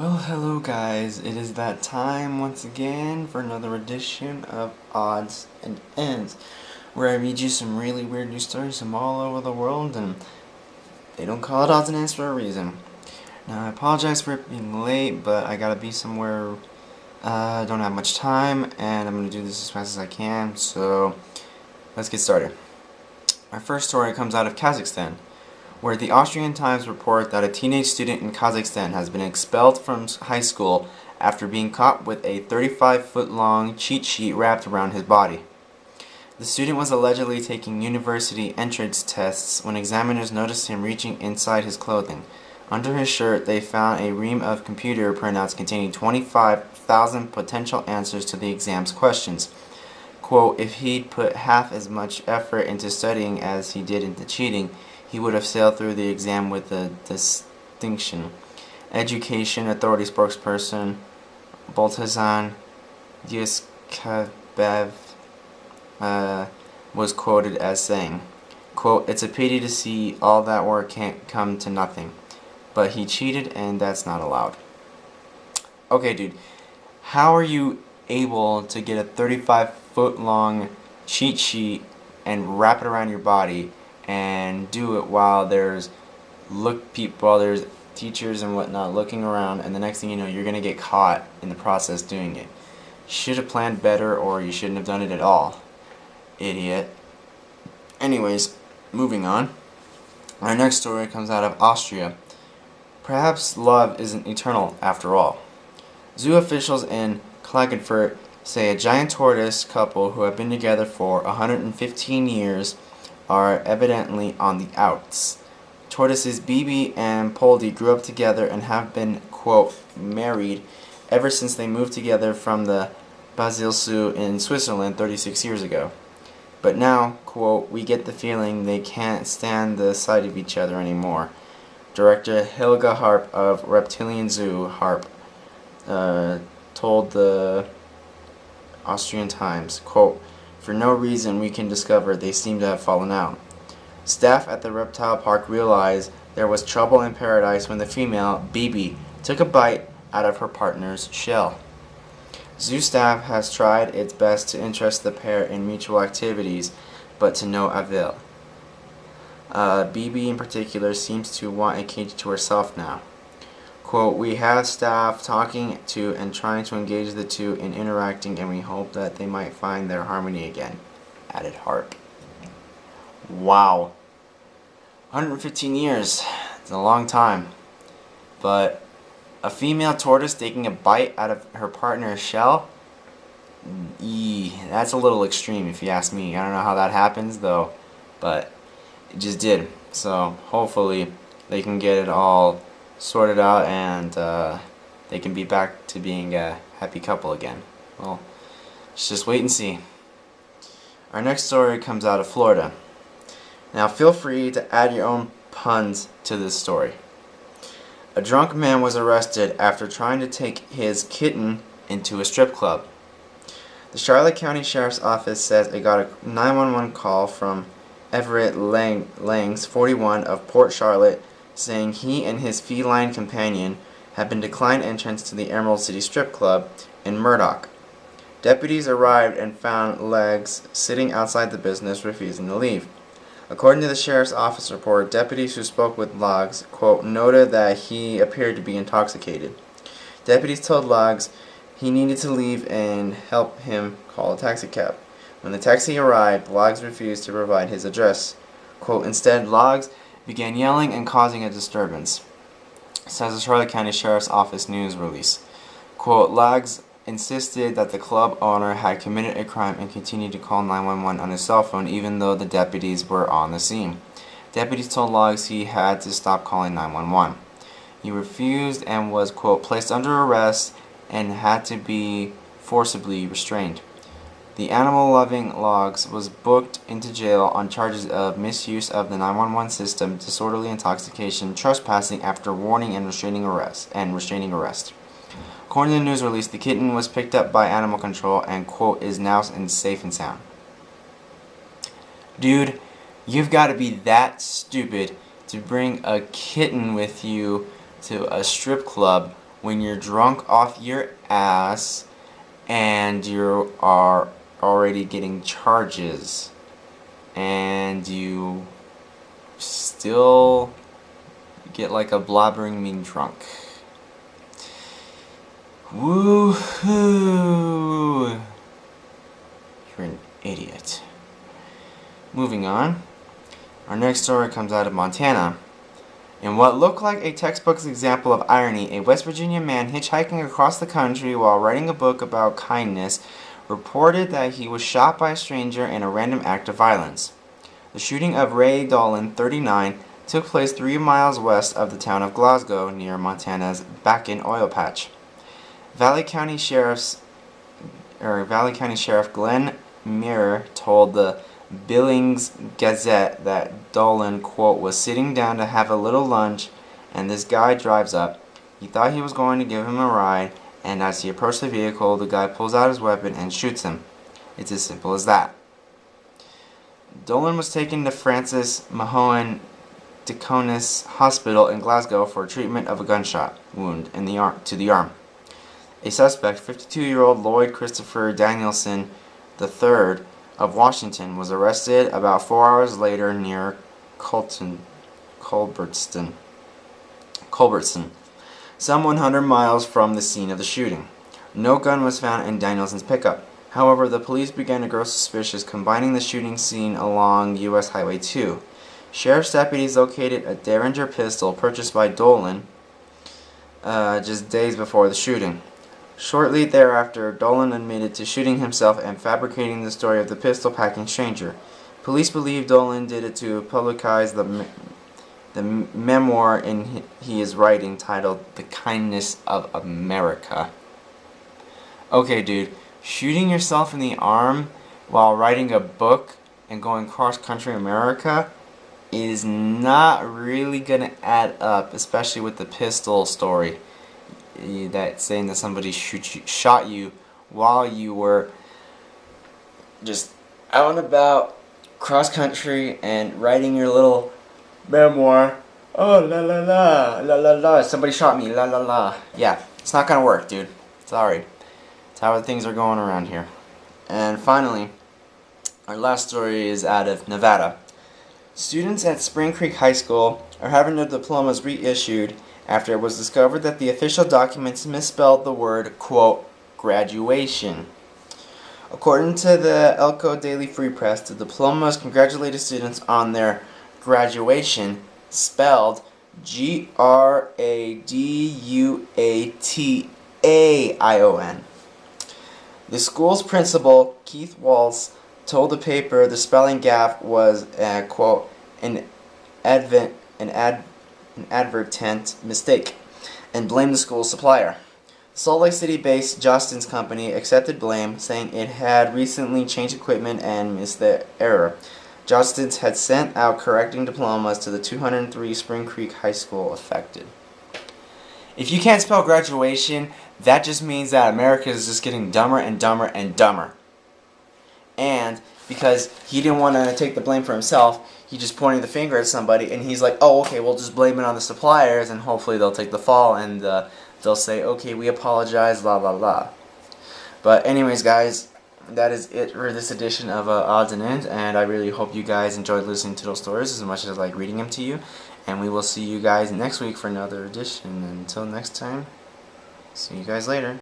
Well, hello guys. It is that time once again for another edition of Odds and Ends, where I read you some really weird news stories from all over the world, and they don't call it Odds and Ends for a reason. Now, I apologize for it being late, but I gotta be somewhere. I don't have much time, and I'm gonna do this as fast as I can, so let's get started. Our first story comes out of Kazakhstan, where the Austrian Times report that a teenage student in Kazakhstan has been expelled from high school after being caught with a 35-foot-long cheat sheet wrapped around his body. The student was allegedly taking university entrance tests when examiners noticed him reaching inside his clothing. Under his shirt, they found a ream of computer printouts containing 25,000 potential answers to the exam's questions. Quote, if he'd put half as much effort into studying as he did into cheating, he would have sailed through the exam with a distinction. Education Authority spokesperson Boltazan Yuskabev was quoted as saying, quote, it's a pity to see all that work can't come to nothing. But he cheated and that's not allowed. Okay, dude, how are you able to get a 35-foot-long cheat sheet and wrap it around your body and do it while there's teachers and whatnot looking around, and the next thing you know, you're gonna get caught in the process doing it? You should have planned better, or you shouldn't have done it at all, idiot. Anyways, moving on. Our next story comes out of Austria. Perhaps love isn't eternal after all. Zoo officials in Klagenfurt say a giant tortoise couple who have been together for 115 years are evidently on the outs. Tortoises Bibi and Poldi grew up together and have been, quote, married ever since they moved together from the Basel Zoo in Switzerland 36 years ago. But now, quote, we get the feeling they can't stand the sight of each other anymore. Director Helga Harp of Reptilian Zoo Harp told the Austrian Times, quote, for no reason we can discover they seem to have fallen out. Staff at the reptile park realized there was trouble in paradise when the female, Bibi, took a bite out of her partner's shell. Zoo staff has tried its best to interest the pair in mutual activities, but to no avail. Bibi in particular seems to want a cage to herself now. Quote, we have staff talking to and trying to engage the two in interacting, and we hope that they might find their harmony again, added Harp. Wow. 115 years. It's a long time. But a female tortoise taking a bite out of her partner's shell? That's a little extreme if you ask me. I don't know how that happens though, but it just did. So hopefully they can get it all sorted out and they can be back to being a happy couple again. Well, let's just wait and see. Our next story comes out of Florida. Now feel free to add your own puns to this story. A drunk man was arrested after trying to take his kitten into a strip club. The Charlotte County Sheriff's Office says it got a 911 call from Everett Langs, 41, of Port Charlotte, saying he and his feline companion had been declined entrance to the Emerald City Strip Club in Murdoch. Deputies arrived and found Legs sitting outside the business, refusing to leave. According to the Sheriff's Office report, deputies who spoke with Logs, quote, noted that he appeared to be intoxicated. Deputies told Logs he needed to leave and help him call a taxicab. When the taxi arrived, Logs refused to provide his address. Quote, instead, Logs began yelling and causing a disturbance, says the Charlotte County Sheriff's Office news release. Quote, Logs insisted that the club owner had committed a crime and continued to call 911 on his cell phone even though the deputies were on the scene. Deputies told Logs he had to stop calling 911. He refused and was, quote, placed under arrest and had to be forcibly restrained. The animal-loving Logs was booked into jail on charges of misuse of the 911 system, disorderly intoxication, trespassing after warning and restraining arrest. According to the news release, the kitten was picked up by animal control and, quote, is now safe and sound. Dude, you've got to be that stupid to bring a kitten with you to a strip club when you're drunk off your ass and you are already getting charges and you still get like a blobbering mean drunk. Woohoo! You're an idiot. Moving on. Our next story comes out of Montana. In what looked like a textbook example of irony, a West Virginia man hitchhiking across the country while writing a book about kindness reported that he was shot by a stranger in a random act of violence. The shooting of Ray Dolan, 39, took place 3 miles west of the town of Glasgow near Montana's Bakken oil patch. Valley County Sheriff Glenn Muir told the Billings Gazette that Dolan, quote, was sitting down to have a little lunch and this guy drives up. He thought he was going to give him a ride, and as he approached the vehicle, the guy pulls out his weapon and shoots him. It's as simple as that. Dolan was taken to Francis Mahone Deaconess Hospital in Glasgow for treatment of a gunshot wound in to the arm. A suspect, 52-year-old Lloyd Christopher Danielson III of Washington, was arrested about 4 hours later near Culbertson, some 100 miles from the scene of the shooting. No gun was found in Danielson's pickup. However, the police began to grow suspicious, combining the shooting scene along U.S. Highway 2. Sheriff's deputies located a Derringer pistol purchased by Dolan just days before the shooting. Shortly thereafter, Dolan admitted to shooting himself and fabricating the story of the pistol-packing stranger. Police believe Dolan did it to publicize the memoir he is writing titled The Kindness of America. Okay, dude, shooting yourself in the arm while writing a book and going cross-country America is not really going to add up, especially with the pistol story. That saying that somebody shot you while you were just out and about cross country and writing your little memoir. Oh, la la la, la la la, somebody shot me, la la la. Yeah, it's not gonna work, dude. Sorry. That's how things are going around here. And finally, our last story is out of Nevada. Students at Spring Creek High School are having their diplomas reissued after it was discovered that the official documents misspelled the word, quote, graduation. According to the Elko Daily Free Press, the diplomas congratulated students on their graduation, spelled Graduation. The school's principal, Keith Waltz, told the paper the spelling gaffe was, quote, an advertent mistake, and blamed the school's supplier. Salt Lake City-based Justin's company accepted blame, saying it had recently changed equipment and missed the error. Justin's had sent out correcting diplomas to the 203 Spring Creek High School affected. If you can't spell graduation, that just means that America is just getting dumber and dumber and dumber. And because he didn't want to take the blame for himself, he just pointed the finger at somebody, and he's like, oh, okay, we'll just blame it on the suppliers, and hopefully they'll take the fall, and they'll say, okay, we apologize, blah, blah, blah. But anyways, guys, that is it for this edition of Odds and Ends, and I really hope you guys enjoyed listening to those stories as much as I like reading them to you, and we will see you guys next week for another edition. Until next time, see you guys later.